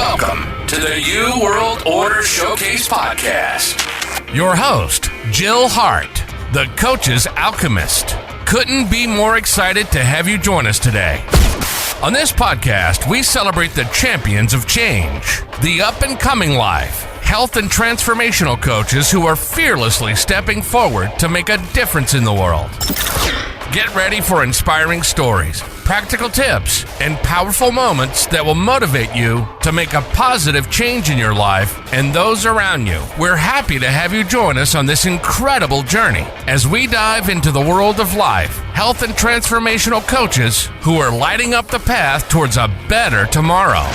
Welcome to the New World Order Showcase Podcast. Your host, Jill Hart, the Coach's Alchemist. Couldn't be more excited to have you join us today. On this podcast, we celebrate the champions of change, the up-and-coming life, health and transformational coaches who are fearlessly stepping forward to make a difference in the world. Get ready for inspiring stories, practical tips, and powerful moments that will motivate you to make a positive change in your life and those around you. We're happy to have you join us on this incredible journey as we dive into the world of life, health, and transformational coaches who are lighting up the path towards a better tomorrow.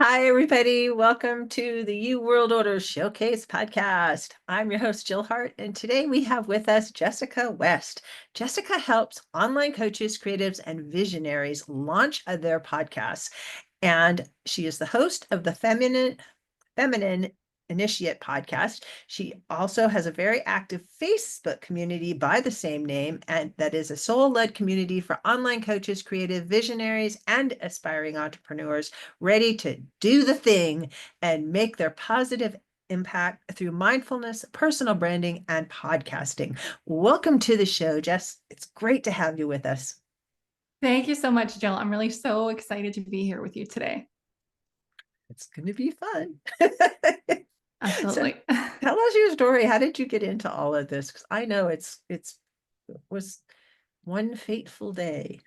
Hi, everybody. Welcome to the New World Order Showcase Podcast. I'm your host, Jill Hart, and today we have with us Jessica West. Jessica helps online coaches, creatives, and visionaries launch their podcasts, and she is the host of the Feminine Initiate podcast. She also has a very active Facebook community by the same name, and that is a soul-led community for online coaches, creative visionaries, and aspiring entrepreneurs ready to do the thing and make their positive impact through mindfulness, personal branding, and podcasting. Welcome to the show, Jess. It's great to have you with us. Thank you so much, Jill. I'm really so excited to be here with you today. It's going to be fun. Absolutely. So, tell us your story. How did you get into all of this? Because I know it was one fateful day.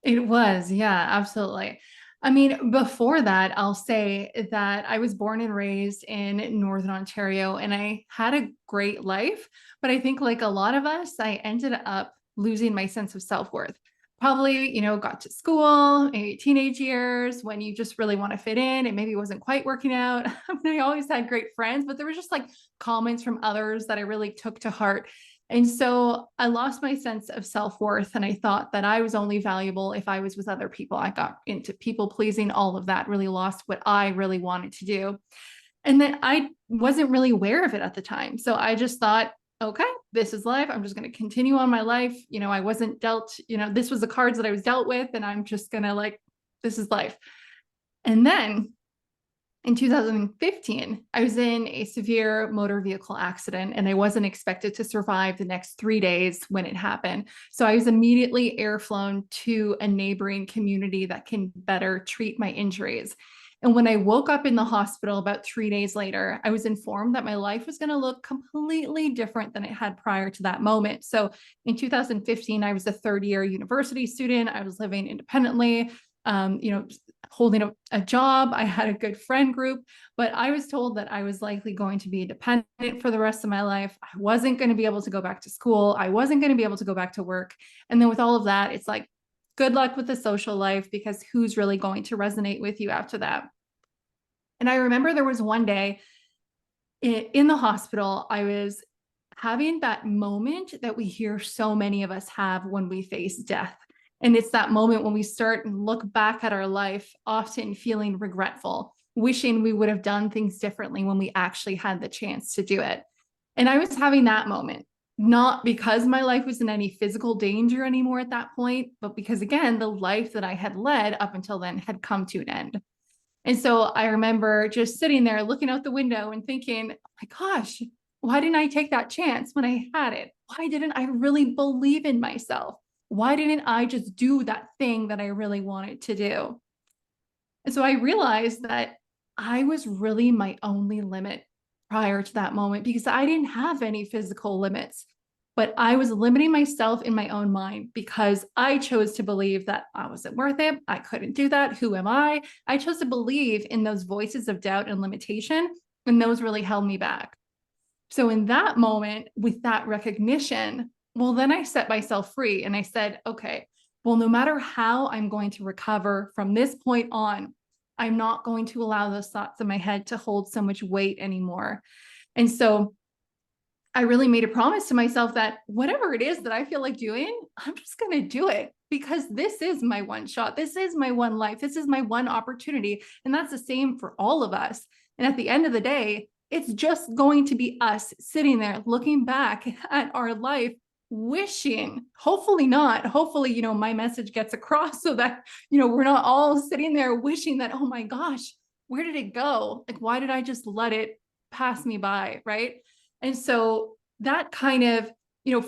It was, yeah, absolutely. I mean, before that, I'll say that I was born and raised in Northern Ontario, and I had a great life. But I think, like a lot of us, I ended up losing my sense of self-worth. Probably, got to school, maybe teenage years when you just really want to fit in. It maybe wasn't quite working out. I mean, I always had great friends, but there was just like comments from others that I really took to heart. And so I lost my sense of self-worth, and I thought that I was only valuable if I was with other people. I got into people pleasing, all of that, really lost what I really wanted to do. And then I wasn't really aware of it at the time. So I just thought, okay, this is life. I'm just going to continue on my life. I wasn't dealt, this was the cards that I was dealt with, and I'm just going to this is life. And then in 2015, I was in a severe motor vehicle accident, and I wasn't expected to survive the next 3 days when it happened. So I was immediately airflown to a neighboring community that can better treat my injuries. And when I woke up in the hospital about 3 days later, I was informed that my life was going to look completely different than it had prior to that moment. So in 2015, I was a third-year university student. I was living independently, holding a job. I had a good friend group, but I was told that I was likely going to be dependent for the rest of my life. I wasn't going to be able to go back to school. I wasn't going to be able to go back to work. And then with all of that, it's like, good luck with the social life, because who's really going to resonate with you after that? And I remember there was one day in the hospital, I was having that moment that we hear so many of us have when we face death. And it's that moment when we start and look back at our life, often feeling regretful, wishing we would have done things differently when we actually had the chance to do it. And I was having that moment, not because my life was in any physical danger anymore at that point, but because, again, the life that I had led up until then had come to an end. And so I remember just sitting there looking out the window and thinking, oh my gosh, why didn't I take that chance when I had it? Why didn't I really believe in myself? Why didn't I just do that thing that I really wanted to do? And so I realized that I was really my only limit prior to that moment, because I didn't have any physical limits, but I was limiting myself in my own mind because I chose to believe that I wasn't worth it. I couldn't do that. Who am I? I chose to believe in those voices of doubt and limitation, and those really held me back. So in that moment, with that recognition, well, then I set myself free and I said, okay, well, no matter how I'm going to recover from this point on, I'm not going to allow those thoughts in my head to hold so much weight anymore. And so I really made a promise to myself that whatever it is that I feel like doing, I'm just going to do it because this is my one shot. This is my one life. This is my one opportunity. And that's the same for all of us. And at the end of the day, it's just going to be us sitting there looking back at our life, wishing, hopefully not, hopefully, my message gets across so that, we're not all sitting there wishing that, oh my gosh, where did it go? Like, why did I just let it pass me by? Right. And so that kind of,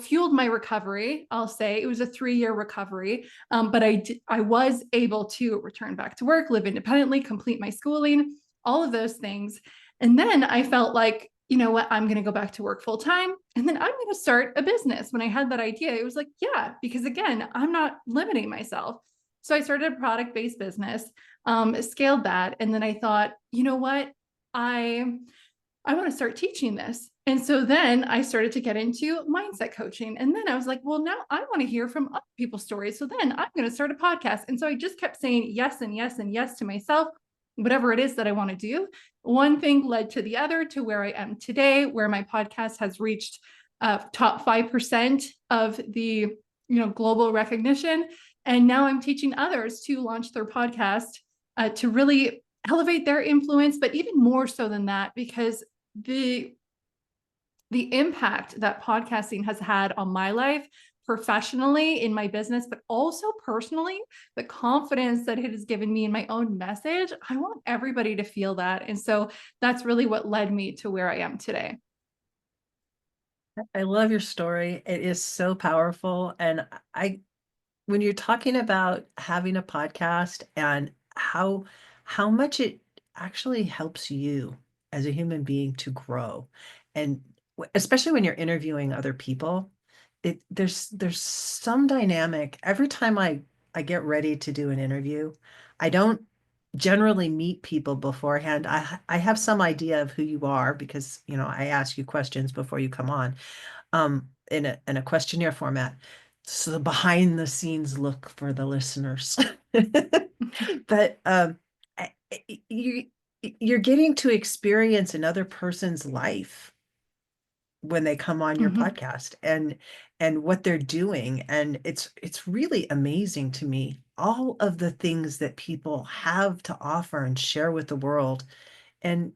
fueled my recovery. I'll say it was a 3-year recovery. But I was able to return back to work, live independently, complete my schooling, all of those things. And then I felt like, you know what, I'm going to go back to work full time. And then I'm going to start a business. When I had that idea, it was like, yeah, because again, I'm not limiting myself. So I started a product-based business, scaled that. And then I thought, you know what, I want to start teaching this. And so then I started to get into mindset coaching. And then I was like, well, now I want to hear from other people's stories. So then I'm going to start a podcast. And so I just kept saying yes and yes and yes to myself, whatever it is that I want to do. One thing led to the other to where I am today, where my podcast has reached top 5% of the global recognition. And now I'm teaching others to launch their podcast to really elevate their influence, but even more so than that, because the impact that podcasting has had on my life professionally in my business, but also personally, the confidence that it has given me in my own message, I want everybody to feel that. And so that's really what led me to where I am today. I love your story. It is so powerful. And when you're talking about having a podcast and how much it actually helps you as a human being to grow, and especially when you're interviewing other people, there's some dynamic. Every time I get ready to do an interview, I don't generally meet people beforehand. I have some idea of who you are because I ask you questions before you come on, in a questionnaire format. So the behind the scenes look for the listeners. But you you're getting to experience another person's life when they come on your Mhm. podcast and what they're doing. And it's really amazing to me, all of the things that people have to offer and share with the world. And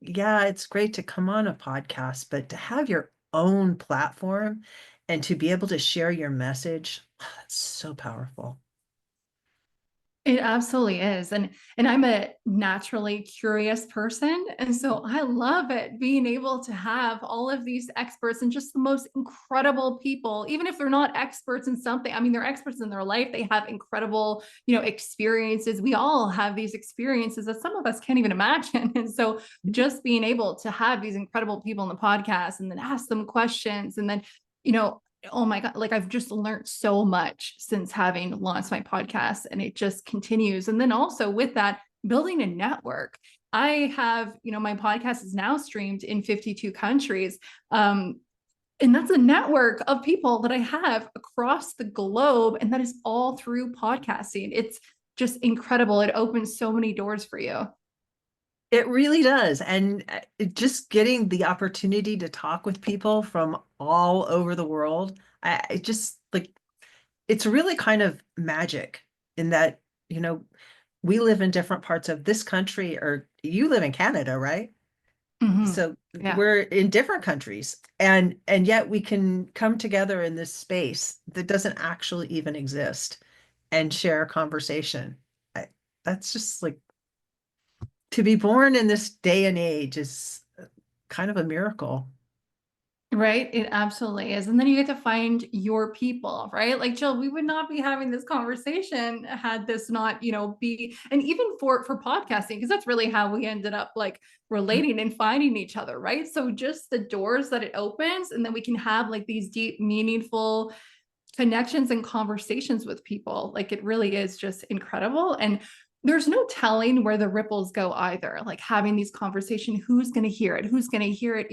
yeah, it's great to come on a podcast, but to have your own platform and to be able to share your message, that's so powerful. It absolutely is. And I'm a naturally curious person. And so I love it being able to have all of these experts and just the most incredible people, even if they're not experts in something. I mean, they're experts in their life. They have incredible, experiences. We all have these experiences that some of us can't even imagine. And so just being able to have these incredible people in the podcast and then ask them questions and then, you know, oh my God, like I've just learned so much since having launched my podcast and it just continues. And then also with that, building a network. I have, my podcast is now streamed in 52 countries. And that's a network of people that I have across the globe. And that is all through podcasting. It's just incredible. It opens so many doors for you. It really does. And just getting the opportunity to talk with people from all over the world, I just like, it's really kind of magic in that, we live in different parts of this country, or you live in Canada, right? Mhm. So Yeah. we're in different countries, and yet we can come together in this space that doesn't actually even exist and share a conversation. That's just like, to be born in this day and age is kind of a miracle. Right. It absolutely is. And then you get to find your people, right? Like Jill, we would not be having this conversation had this not, be, and even for podcasting, because that's really how we ended up like relating and finding each other, right? So just the doors that it opens, and then we can have like these deep, meaningful connections and conversations with people. Like it really is just incredible. And there's no telling where the ripples go either. Like having these conversations, who's going to hear it? Who's going to hear it,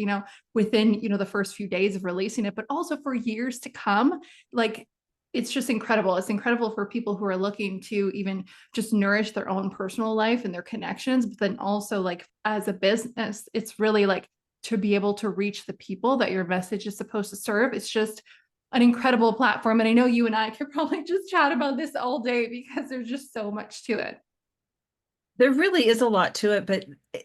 within, the first few days of releasing it, but also for years to come. Like it's just incredible. It's incredible for people who are looking to even just nourish their own personal life and their connections, but then also like as a business, it's really like to be able to reach the people that your message is supposed to serve. It's just an incredible platform. And I know you and I could probably just chat about this all day because there's just so much to it. There really is a lot to it, but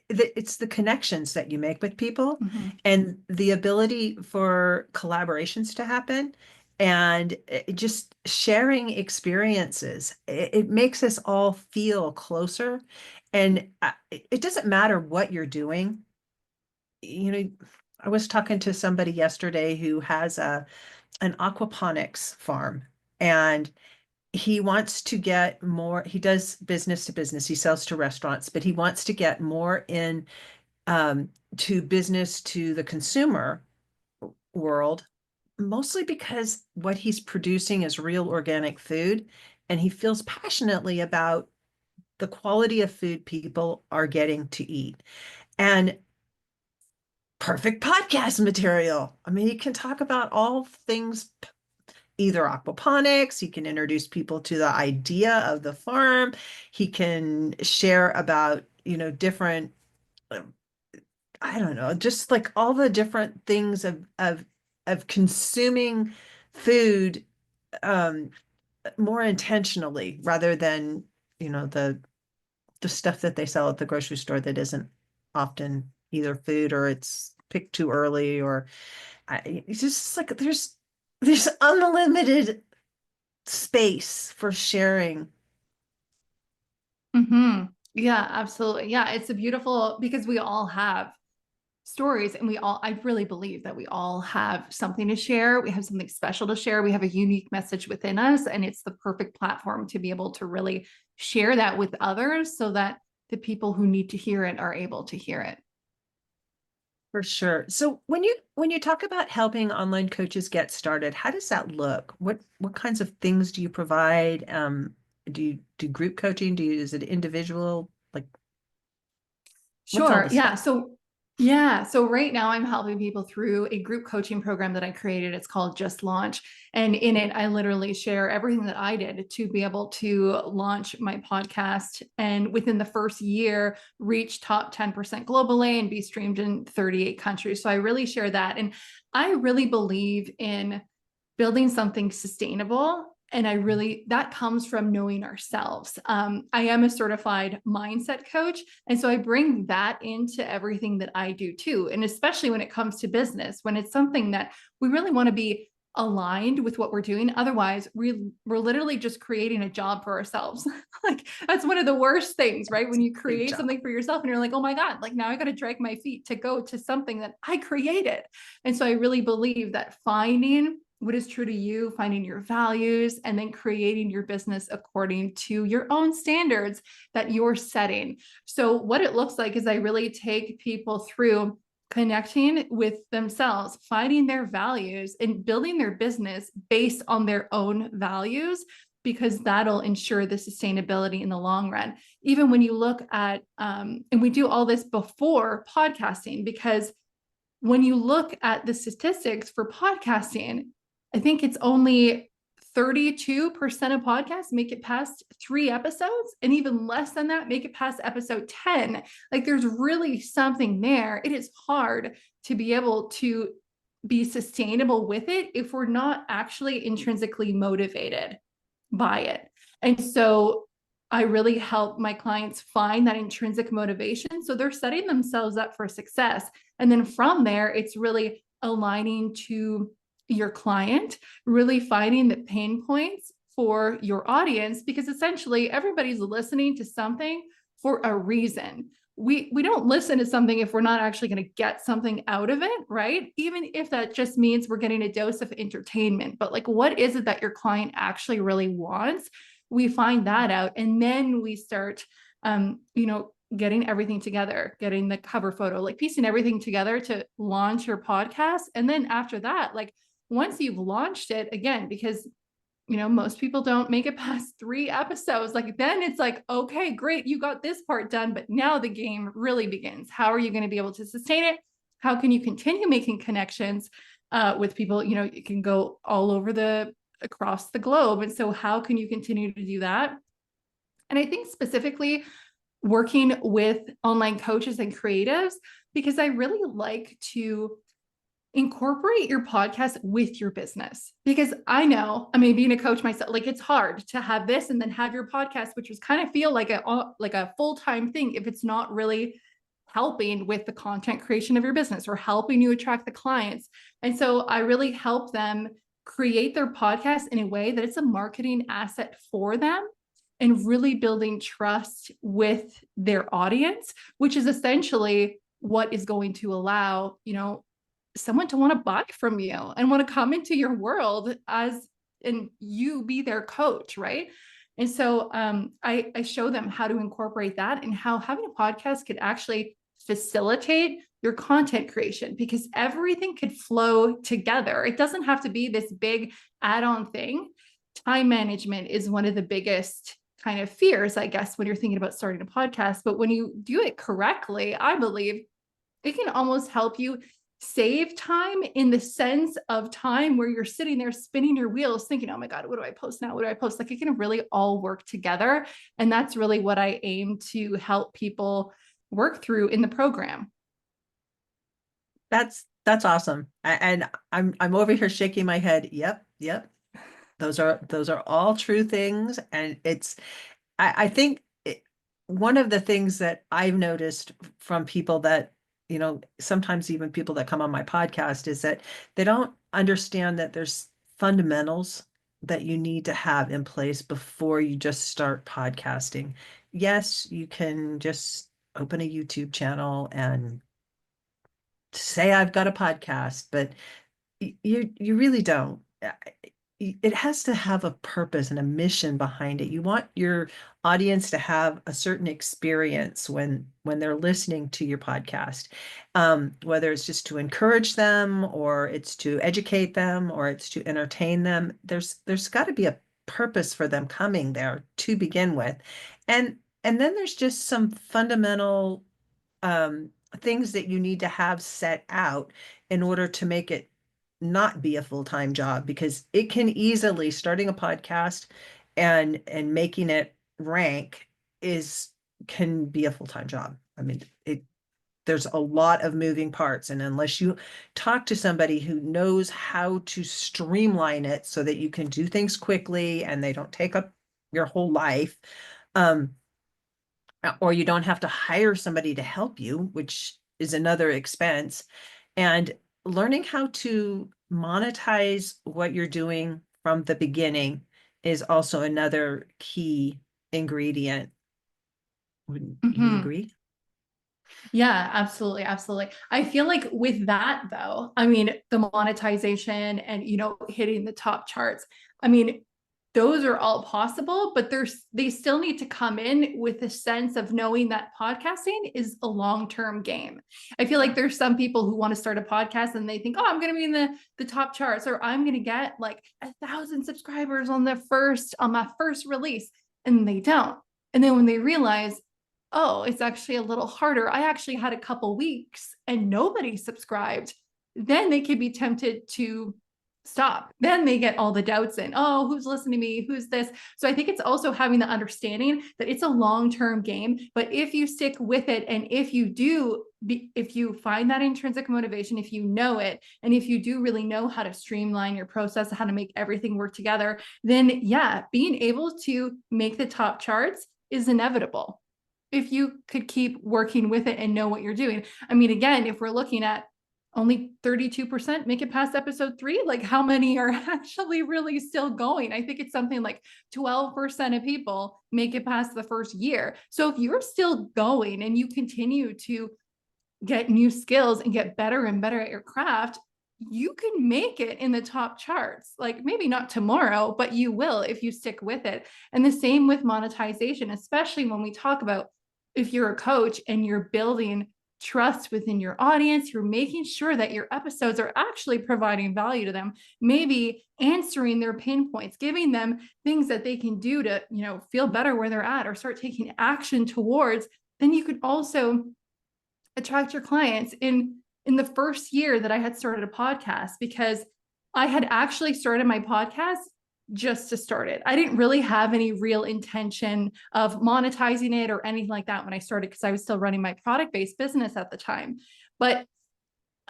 it's the connections that you make with people and the ability for collaborations to happen and just sharing experiences. It makes us all feel closer. And it doesn't matter what you're doing. You know, I was talking to somebody yesterday who has an aquaponics farm, and he wants to get more. He does business to business. He sells to restaurants, but he wants to get more in to business to the consumer world, mostly because what he's producing is real organic food, and he feels passionately about the quality of food people are getting to eat. And perfect podcast material. I mean, he can talk about all things, either aquaponics, he can introduce people to the idea of the farm, he can share about, different, I don't know, just like all the different things of consuming food um more intentionally rather than, the stuff that they sell at the grocery store that isn't often either food or it's picked too early or it's just like there's unlimited space for sharing. Yeah, absolutely. Yeah, it's a beautiful because we all have stories and I really believe that we all have something to share. We have something special to share. We have a unique message within us, and it's the perfect platform to be able to really share that with others so that the people who need to hear it are able to hear it. For sure. So when you talk about helping online coaches get started, how does that look? What kinds of things do you provide? Do you do group coaching? Is it individual? Like, what's all Sure. the Yeah. stuff? So right now I'm helping people through a group coaching program that I created. It's called Just Launch. And in it, I literally share everything that I did to be able to launch my podcast and within the first year, reach top 10% globally and be streamed in 38 countries. So I really share that. And I really believe in building something sustainable. And that comes from knowing ourselves. I am a certified mindset coach. And so I bring that into everything that I do too. And especially when it comes to business, when it's something that we really want to be aligned with what we're doing. Otherwise, we're literally just creating a job for ourselves. Like that's one of the worst things, right? When you create something for yourself and you're like, oh my God, like now I got to drag my feet to go to something that I created. And so I really believe that finding what is true to you, finding your values, and then creating your business according to your own standards that you're setting. So what it looks like is I really take people through connecting with themselves, finding their values and building their business based on their own values, because that'll ensure the sustainability in the long run. Even when you look at, and we do all this before podcasting, because when you look at the statistics for podcasting, I think it's only 32% of podcasts make it past 3 episodes, and even less than that make it past episode 10. Like there's really something there. It is hard to be able to be sustainable with it if we're not actually intrinsically motivated by it. And so I really help my clients find that intrinsic motivation. So they're setting themselves up for success. And then from there, it's really aligning to your client, really finding the pain points for your audience, because essentially everybody's listening to something for a reason. We don't listen to something if we're not actually going to get something out of it, right? Even if that just means we're getting a dose of entertainment. But like, what is it that your client actually really wants? We find that out, and then we start, getting everything together, getting the cover photo, like piecing everything together to launch your podcast. And then after that, like once you've launched it, again, because most people don't make it past 3 episodes, like then it's like, okay, great, you got this part done, but now the game really begins. How are you going to be able to sustain it? How can you continue making connections with people? You can go all over across the globe. And so how can you continue to do that? And I think specifically working with online coaches and creatives, because I really like to incorporate your podcast with your business. Because I know, I mean, being a coach myself, like it's hard to have this and then have your podcast, which was kind of feel like a full-time thing if it's not really helping with the content creation of your business or helping you attract the clients. And so I really help them create their podcast in a way that it's a marketing asset for them and really building trust with their audience, which is essentially what is going to allow, someone to want to buy from you and want to come into your world and you be their coach, right? And so I show them how to incorporate that and how having a podcast could actually facilitate your content creation, because everything could flow together. It doesn't have to be this big add-on thing. Time management is one of the biggest kind of fears, I guess, when you're thinking about starting a podcast. But when you do it correctly, I believe it can almost help you save time, in the sense of time where you're sitting there spinning your wheels thinking, oh my God, what do I post now? What do I post? Like, it can really all work together. And that's really what I aim to help people work through in the program. That's awesome. And I'm over here shaking my head. Yep. Those are all true things. And I think one of the things that I've noticed from people that, sometimes even people that come on my podcast, is that they don't understand that there's fundamentals that you need to have in place before you just start podcasting. Yes, you can just open a YouTube channel and say I've got a podcast, but you really don't. It has to have a purpose and a mission behind it. You want your audience to have a certain experience when they're listening to your podcast, whether it's just to encourage them, or it's to educate them, or it's to entertain them. There's got to be a purpose for them coming there to begin with, and then there's just some fundamental things that you need to have set out in order to make it not be a full-time job, because it can easily, starting a podcast and making it rank can be a full-time job. I mean, there's a lot of moving parts, and unless you talk to somebody who knows how to streamline it so that you can do things quickly and they don't take up your whole life, or you don't have to hire somebody to help you, which is another expense. And learning how to monetize what you're doing from the beginning is also another key ingredient. Would you agree? Yeah, absolutely. Absolutely. I feel like with that though, I mean, the monetization and, hitting the top charts, I mean, those are all possible, but they still need to come in with a sense of knowing that podcasting is a long-term game. I feel like there's some people who want to start a podcast and they think, oh, I'm going to be in the top charts, or I'm going to get like 1,000 subscribers on my first release. And they don't. And then when they realize, oh, it's actually a little harder, I actually had a couple weeks and nobody subscribed, then they could be tempted to stop. Then they get all the doubts in, oh, who's listening to me? Who's this? So I think it's also having the understanding that it's a long-term game, but if you stick with it, and if you find that intrinsic motivation, if you know it, and if you do really know how to streamline your process, how to make everything work together, then yeah, being able to make the top charts is inevitable if you could keep working with it and know what you're doing. I mean, again, if we're looking at only 32% make it past episode 3, like how many are actually really still going? I think it's something like 12% of people make it past the first year. So if you're still going and you continue to get new skills and get better and better at your craft, you can make it in the top charts. Like maybe not tomorrow, but you will if you stick with it. And the same with monetization, especially when we talk about if you're a coach and you're building trust within your audience, you're making sure that your episodes are actually providing value to them, maybe answering their pain points, giving them things that they can do to, feel better where they're at or start taking action towards, then you could also attract your clients. In the first year that I had started a podcast, because I had actually started my podcast just to start it. I didn't really have any real intention of monetizing it or anything like that when I started, because I was still running my product-based business at the time. But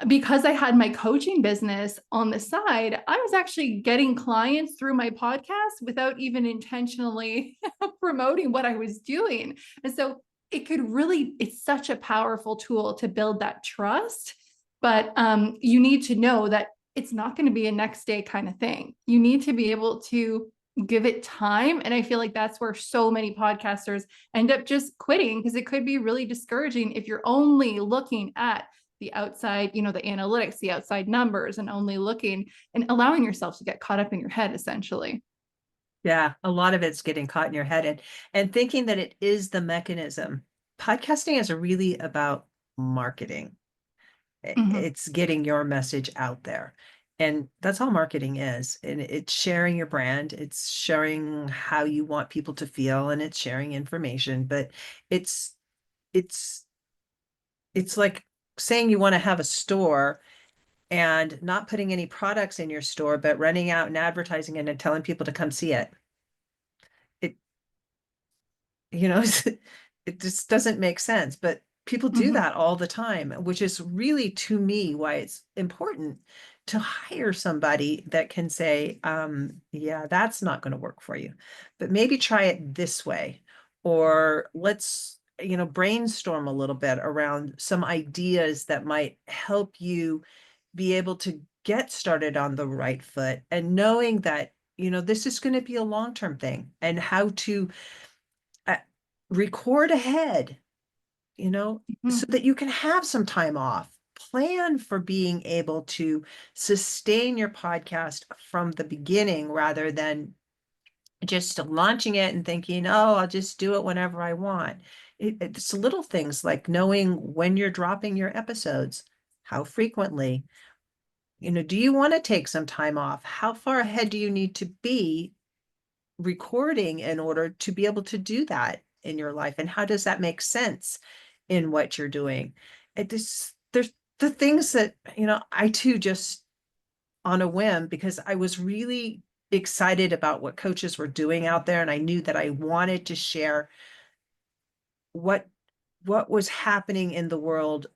because I had my coaching business on the side, I was actually getting clients through my podcast without even intentionally promoting what I was doing. And so it's such a powerful tool to build that trust. But you need to know that it's not going to be a next day kind of thing. You need to be able to give it time. And I feel like that's where so many podcasters end up just quitting, because it could be really discouraging if you're only looking at the outside, the analytics, the outside numbers, and only looking and allowing yourself to get caught up in your head, essentially. Yeah, a lot of it's getting caught in your head and thinking that it is the mechanism. Podcasting is really about marketing. It's getting your message out there. And that's all marketing is. And it's sharing your brand, it's sharing how you want people to feel, and it's sharing information. But it's it's like saying you want to have a store and not putting any products in your store, but running out and advertising it and telling people to come see it. It, you know, it just doesn't make sense, but people do that all the time, which is really, to me, why it's important to hire somebody that can say, yeah, that's not going to work for you, but maybe try it this way, or let's, brainstorm a little bit around some ideas that might help you be able to get started on the right foot, and knowing that, this is going to be a long-term thing, and how to record ahead, so that you can have some time off. Plan for being able to sustain your podcast from the beginning, rather than just launching it and thinking, oh, I'll just do it whenever I want. It's little things like knowing when you're dropping your episodes, how frequently, do you want to take some time off? How far ahead do you need to be recording in order to be able to do that in your life? And how does that make sense in what you're doing? There's the things that, I too, just on a whim, because I was really excited about what coaches were doing out there. And I knew that I wanted to share what was happening in the world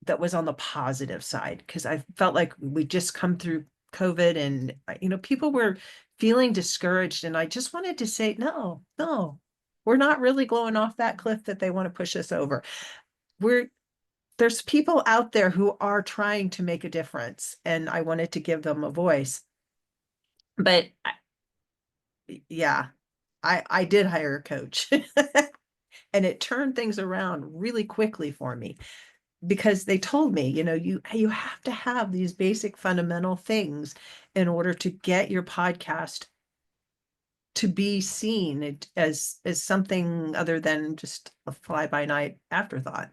that was on the positive side, because I felt like we just come through COVID, and people were feeling discouraged, and I just wanted to say, no, we're not really going off that cliff that they want to push us over. There's people out there who are trying to make a difference, and I wanted to give them a voice. But yeah, I did hire a coach and it turned things around really quickly for me, because they told me, you have to have these basic fundamental things in order to get your podcast to be seen as something other than just a fly-by-night afterthought.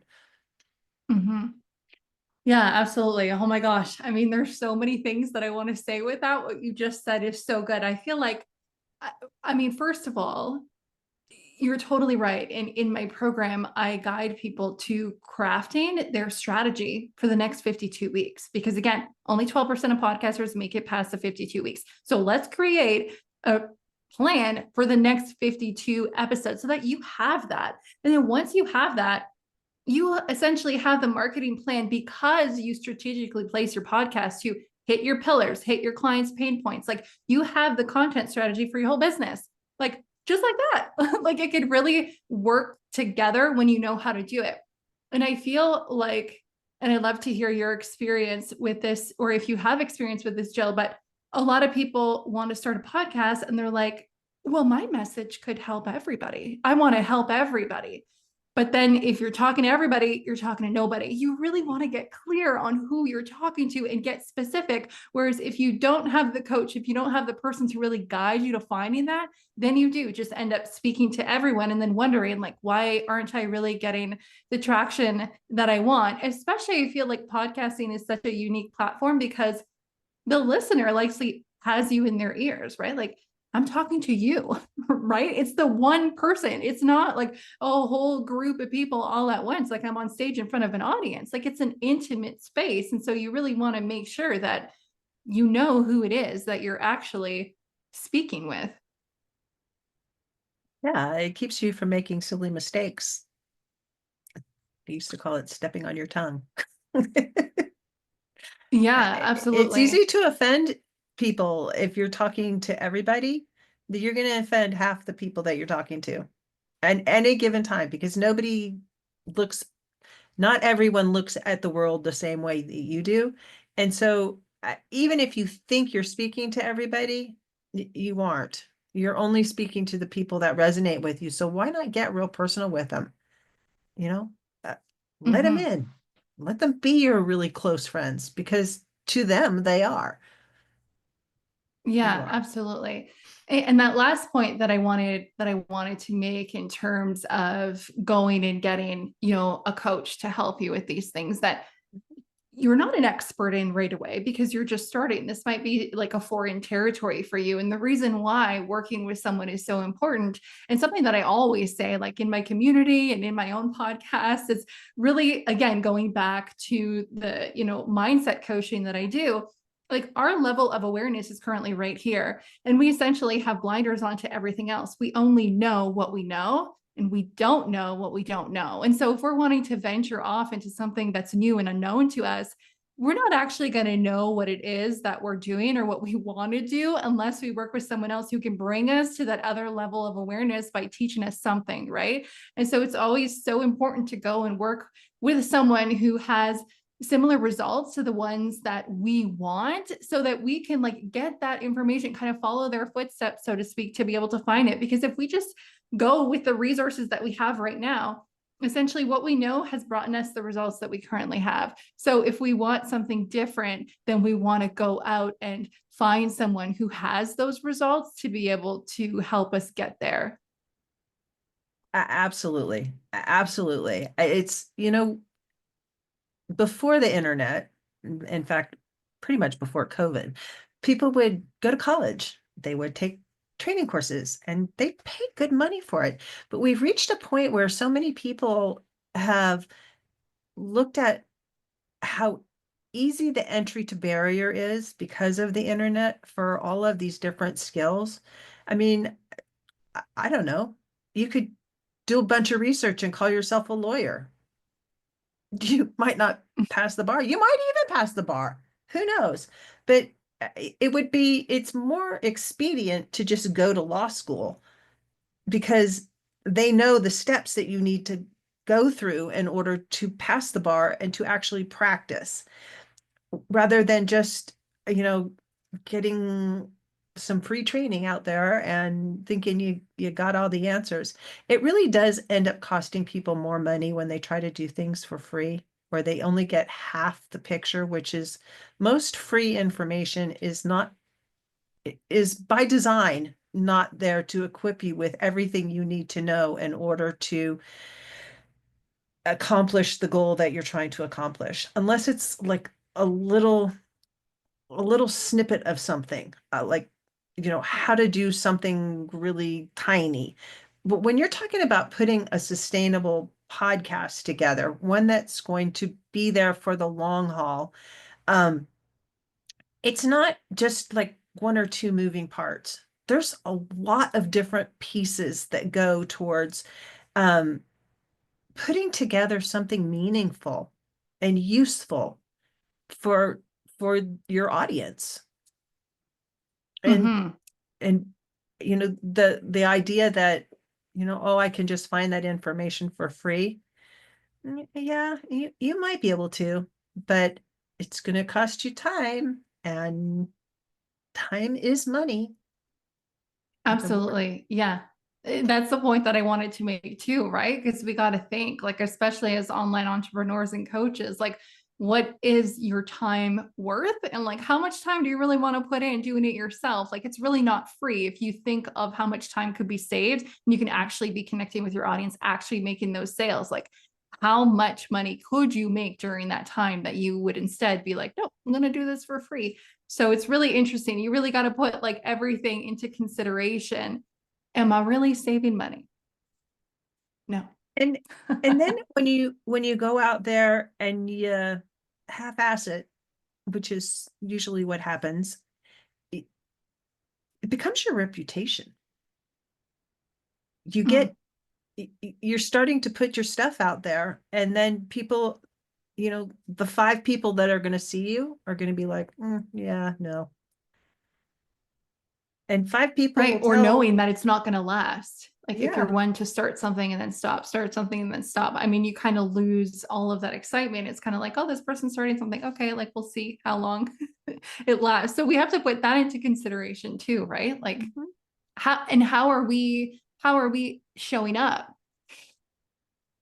Yeah, absolutely. Oh my gosh. I mean, there's so many things that I want to say with that. What you just said is so good. I feel like, I mean, first of all, you're totally right. And in my program, I guide people to crafting their strategy for the next 52 weeks. Because again, only 12% of podcasters make it past the 52 weeks. So let's create a plan for the next 52 episodes so that you have that. And then once you have that, you essentially have the marketing plan, because you strategically place your podcast to hit your pillars, hit your clients' pain points. Like, you have the content strategy for your whole business. Like, just like that. Like, it could really work together when you know how to do it. And I feel like, and I'd love to hear your experience with this, or if you have experience with this, Jill, but a lot of people want to start a podcast and they're like, well, my message could help everybody. I want to help everybody. But then if you're talking to everybody, you're talking to nobody. You really want to get clear on who you're talking to and get specific. Whereas if you don't have the coach, if you don't have the person to really guide you to finding that, then you do just end up speaking to everyone and then wondering, like, why aren't I really getting the traction that I want? Especially I feel like podcasting is such a unique platform, because the listener likely has you in their ears, right? Like, I'm talking to you, right? It's the one person. It's not like a whole group of people all at once. Like, I'm on stage in front of an audience. Like, it's an intimate space. And so you really want to make sure that you know who it is that you're actually speaking with. Yeah, it keeps you from making silly mistakes. I used to call it stepping on your tongue. Yeah, It's easy absolutely. to offend people if you're talking to everybody, that you're going to offend half the people that you're talking to at any given time, because looks, not everyone looks at the world the same way that you do. And so even if you think you're speaking to everybody, you aren't. You're only speaking to the people that resonate with you. So why not get real personal with them? You know, uh, let them Hmm. in, let them be your really close friends, because to them, they are. You Yeah, are. absolutely. And that last point that I wanted to make in terms of going and getting, a coach to help you with these things that you're not an expert in right away because you're just starting. This might be like a foreign territory for you. And the reason why working with someone is so important, and something that I always say, like in my community and in my own podcast, is really, again, going back to the, mindset coaching that I do. Like our level of awareness is currently right here. And we essentially have blinders onto everything else. We only know what we know, and we don't know what we don't know. And so if we're wanting to venture off into something that's new and unknown to us, we're not actually going to know what it is that we're doing or what we want to do unless we work with someone else who can bring us to that other level of awareness by teaching us something, right? And so it's always so important to go and work with someone who has similar results to the ones that we want, so that we can like get that information, kind of follow their footsteps, so to speak, to be able to find it. Because if we just go with the resources that we have right now, essentially what we know has brought us the results that we currently have. So if we want something different, then we want to go out and find someone who has those results to be able to help us get there. Absolutely. Absolutely. It's, before the internet, in fact, pretty much before COVID, people would go to college. They would take training courses and they paid good money for it. But we've reached a point where so many people have looked at how easy the entry to barrier is because of the internet for all of these different skills. I mean, I don't know. You could do a bunch of research and call yourself a lawyer. You might not pass the bar. You might even pass the bar. Who knows? But it's more expedient to just go to law school, because they know the steps that you need to go through in order to pass the bar and to actually practice, rather than just, you know, getting some free training out there and thinking you got all the answers. It really does end up costing people more money when they try to do things for free, where they only get half the picture, which is, most free information is by design not there to equip you with everything you need to know in order to accomplish the goal that you're trying to accomplish, unless it's like a little snippet of something, like, how to do something really tiny. But when you're talking about putting a sustainable podcast together, one that's going to be there for the long haul, um, it's not just like one or two moving parts. There's a lot of different pieces that go towards um, putting together something meaningful and useful for for your audience. And Mm-hmm. and the idea that, oh, I can just find that information for free. Yeah, you might be able to, but it's going to cost you time, and time is money. The more Absolutely. Yeah. That's the point that I wanted to make too, right? Because we got to think, like, especially as online entrepreneurs and coaches, like, what is your time worth? And like, how much time do you really want to put in doing it yourself? Like, it's really not free if you think of how much time could be saved and you can actually be connecting with your audience, actually making those sales. Like, how much money could you make during that time that you would instead be like, no, I'm going to do this for free? So it's really interesting. You really got to put like everything into consideration. Am I really saving money? No. and and then when you go out there and you half-ass it, which is usually what happens, it becomes your reputation. You Mm. get, you're starting to put your stuff out there, and then people, the 5 people that are going to see you are going to be like, yeah, no. And 5 people Right. will Or tell, knowing that it's not going to last. Like if you're yeah, one to start something and then start something and then stop. I mean, you kind of lose all of that excitement. It's kind of like, oh, this person's starting something. Okay, like we'll see how long it lasts. So we have to put that into consideration too, right? Like how are we showing up?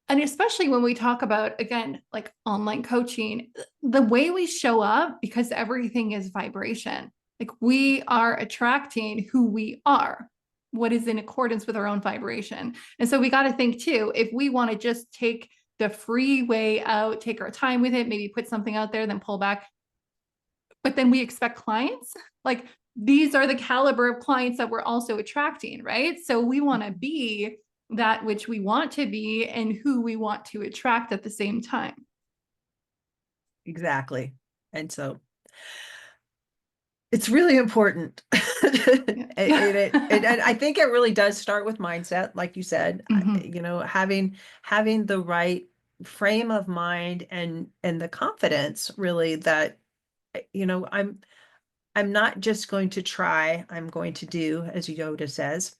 And especially when we talk about, again, like online coaching, the way we show up, because everything is vibration, like we are attracting who we are, what is in accordance with our own vibration. And so we got to think too, if we want to just take the free way out, take our time with it, maybe put something out there, then pull back, but then we expect clients, like these are the caliber of clients that we're also attracting, right? So we want to be that which we want to be and who we want to attract at the same time. exactly. And so it's really important. And I think it really does start with mindset, like you said, Mhm. having the right frame of mind and the confidence really that, I'm not just going to try, I'm going to do, as Yoda says.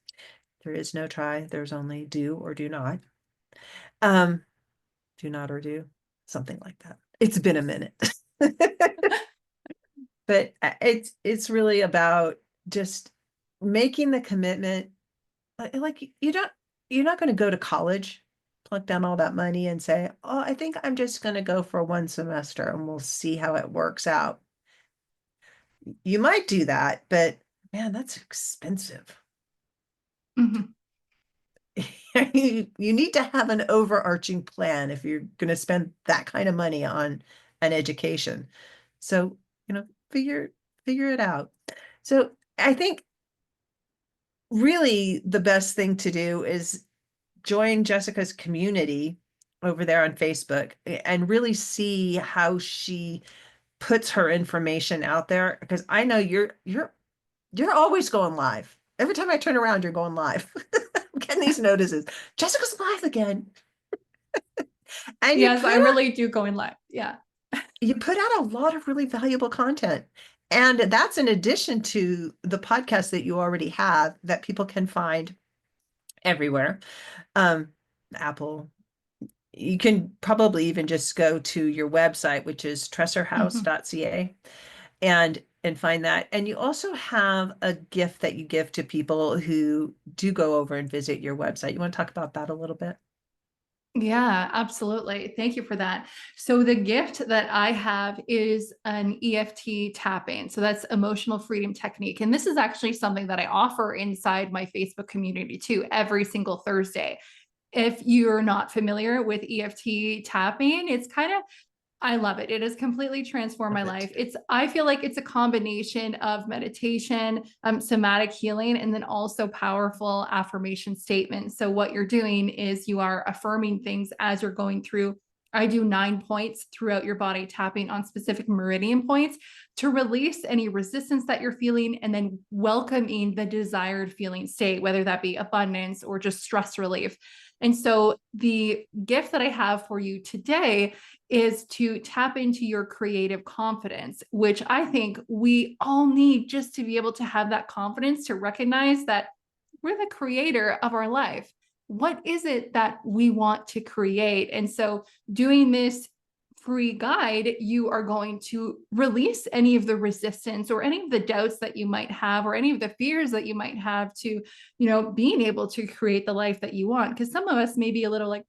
There is no try, there's only do or do not. Um, do not or do, something like that. It's been a minute. But it's really about just making the commitment. Like you're not going to go to college, plunk down all that money and say, oh, I think I'm just going to go for 1 semester and we'll see how it works out. You might do that, but man, that's expensive. Mhm. You need to have an overarching plan if you're going to spend that kind of money on an education. So, figure it out. So I think really the best thing to do is join Jessica's community over there on Facebook and really see how she puts her information out there, because I know you're always going live. Every time I turn around, you're going live. I'm getting these notices. Jessica's live again. And Yes, I really do go in live. Yeah. you put out a lot of really valuable content. And that's in addition to the podcast that you already have that people can find everywhere. Um, Apple. You can probably even just go to your website, which is Mhm. tressorhouse.ca, and find that. And you also have a gift that you give to people who do go over and visit your website. You want to talk about that a little bit? Yeah, absolutely. Thank you for that. So the gift that I have is an EFT tapping. So that's emotional freedom technique. And this is actually something that I offer inside my Facebook community too, every single Thursday. If you're not familiar with EFT tapping, it's kind of, I love it. It has completely transformed my Love it life. too. I feel like it's a combination of meditation, somatic healing, and then also powerful affirmation statements. So what you're doing is you are affirming things as you're going through. I do 9 points throughout your body, tapping on specific meridian points to release any resistance that you're feeling and then welcoming the desired feeling state, whether that be abundance or just stress relief. And so the gift that I have for you today is to tap into your creative confidence, which I think we all need just to be able to have that confidence to recognize that we're the creator of our life. What is it that we want to create? And so, doing this free guide, you are going to release any of the resistance or any of the doubts that you might have or any of the fears that you might have to, being able to create the life that you want. Because some of us may be a little like,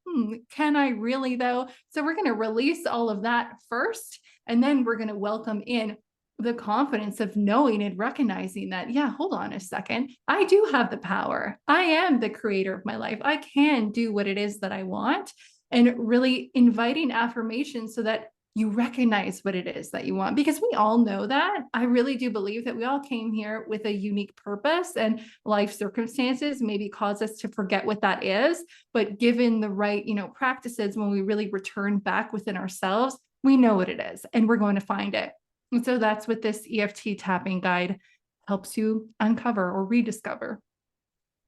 can I really though? So we're going to release all of that first, and then we're going to welcome in the confidence of knowing and recognizing that, yeah, hold on a second. I do have the power. I am the creator of my life. I can do what it is that I want, and really inviting affirmation so that you recognize what it is that you want, because we all know that. I really do believe that we all came here with a unique purpose, and life circumstances maybe cause us to forget what that is. But given the right, practices, when we really return back within ourselves, we know what it is and we're going to find it. And so that's what this EFT tapping guide helps you uncover or rediscover.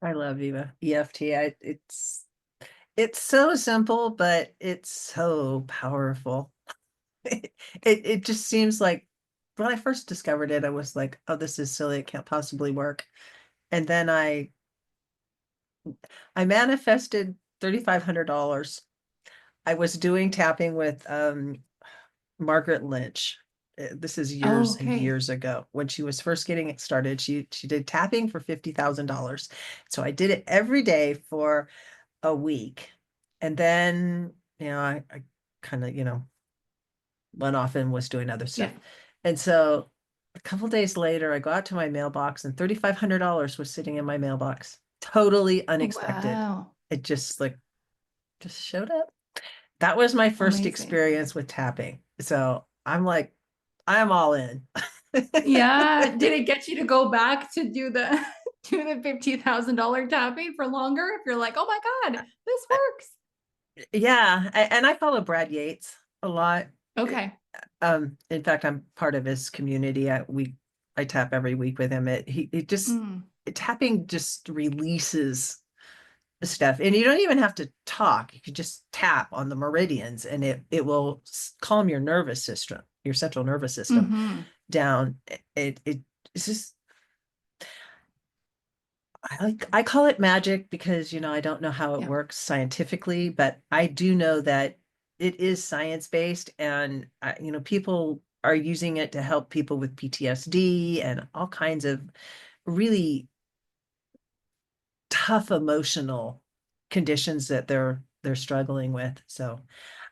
I love EFT. It's so simple, but it's so powerful. It just seems like when I first discovered it, I was like, oh, this is silly. It can't possibly work. And then I manifested $3,500. I was doing tapping with Margaret Lynch. This is years and years ago when she was first getting it started. She did tapping for $50,000. So I did it every day for a week. And then, I kind of, went off and was doing other stuff. Yeah. And so a couple days later, I go out to my mailbox and $3,500 was sitting in my mailbox. Totally unexpected. Wow. It just showed up. That was my first Amazing. experience with tapping. So I'm like, I'm all in. Yeah. Did it get you to go back to do the $50,000 tapping for longer? If you're like, oh my God, this works. Yeah. And I follow Brad Yates a lot. Okay. In fact, I'm part of his community. I tap every week with him. Tapping just releases stuff, and you don't even have to talk. You can just tap on the meridians, and it will calm your nervous system, your central nervous system down. It's just, I call it magic because I don't know how it works scientifically, but I do know that it is science-based, and people are using it to help people with PTSD and all kinds of really tough emotional conditions that they're struggling with. So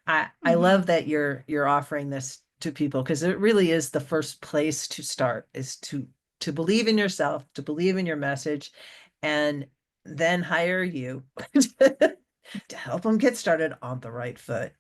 I love that you're offering this to people, because it really is the first place to start, is to believe in yourself, to believe in your message, and then hire you to help them get started on the right foot.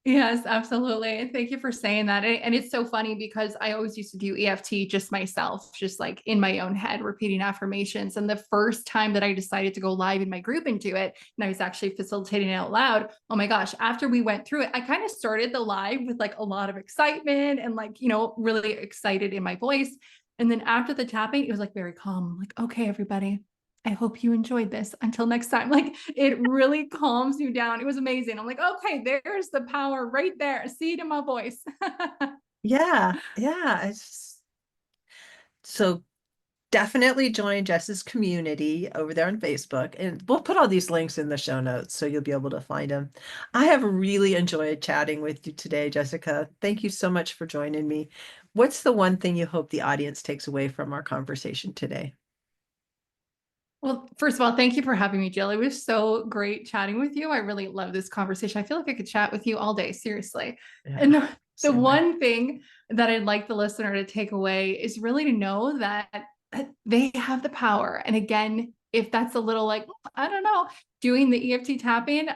Yes, absolutely. And thank you for saying that. And it's so funny because I always used to do EFT just myself, just like in my own head, repeating affirmations. And the first time that I decided to go live in my group and do it, and I was actually facilitating it out loud, oh my gosh, after we went through it, I kind of started the live with like a lot of excitement and like, really excited in my voice. And then after the tapping, it was like very calm. I'm like, okay, everybody, I hope you enjoyed this. Until next time. Like, it really calms you down. It was amazing. I'm like, okay, there's the power right there. See it in my voice. Yeah. So definitely join Jess's community over there on Facebook, and we'll put all these links in the show notes so you'll be able to find them. I have really enjoyed chatting with you today, Jessica. Thank you so much for joining me. What's the one thing you hope the audience takes away from our conversation today? Well, first of all, thank you for having me, Jill. It was so great chatting with you. I really love this conversation. I feel like I could chat with you all day, seriously. Yeah, and the one thing that I'd like the listener to take away is really to know that they have the power. And again, if that's a little like, I don't know, doing the EFT tapping,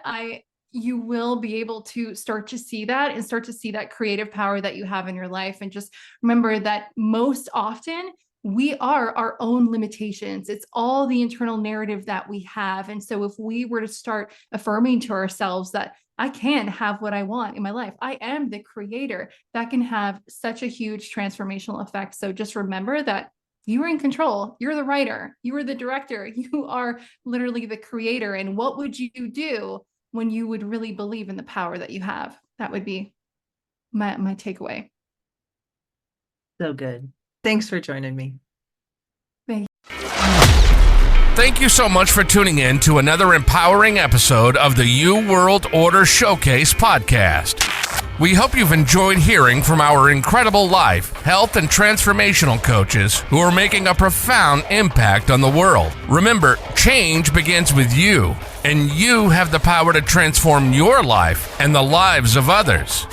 you will be able to start to see that and start to see that creative power that you have in your life. And just remember that most often, we are our own limitations. It's all the internal narrative that we have. And so if we were to start affirming to ourselves that I can have what I want in my life, I am the creator, that can have such a huge transformational effect. So just remember that you are in control. You're the writer. You are the director. You are literally the creator. And what would you do when you would really believe in the power that you have? That would be my takeaway. So good. Thanks for joining me. Thank you so much for tuning in to another empowering episode of the You World Order Showcase podcast. We hope you've enjoyed hearing from our incredible life, health, and transformational coaches who are making a profound impact on the world. Remember, change begins with you, and you have the power to transform your life and the lives of others.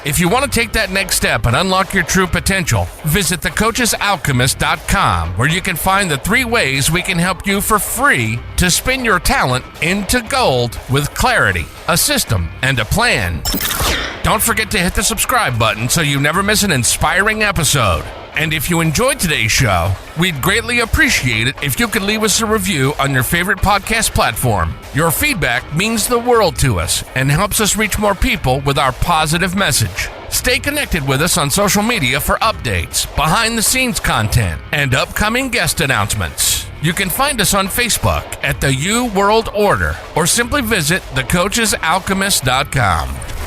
If you want to take that next step and unlock your true potential, visit thecoachesalchemist.com, where you can find the 3 ways we can help you for free to spin your talent into gold with clarity, a system, and a plan. Don't forget to hit the subscribe button so you never miss an inspiring episode. And if you enjoyed today's show, we'd greatly appreciate it if you could leave us a review on your favorite podcast platform. Your feedback means the world to us and helps us reach more people with our positive message. Stay connected with us on social media for updates, behind-the-scenes content, and upcoming guest announcements. You can find us on Facebook at the U World Order or simply visit thecoachesalchemist.com.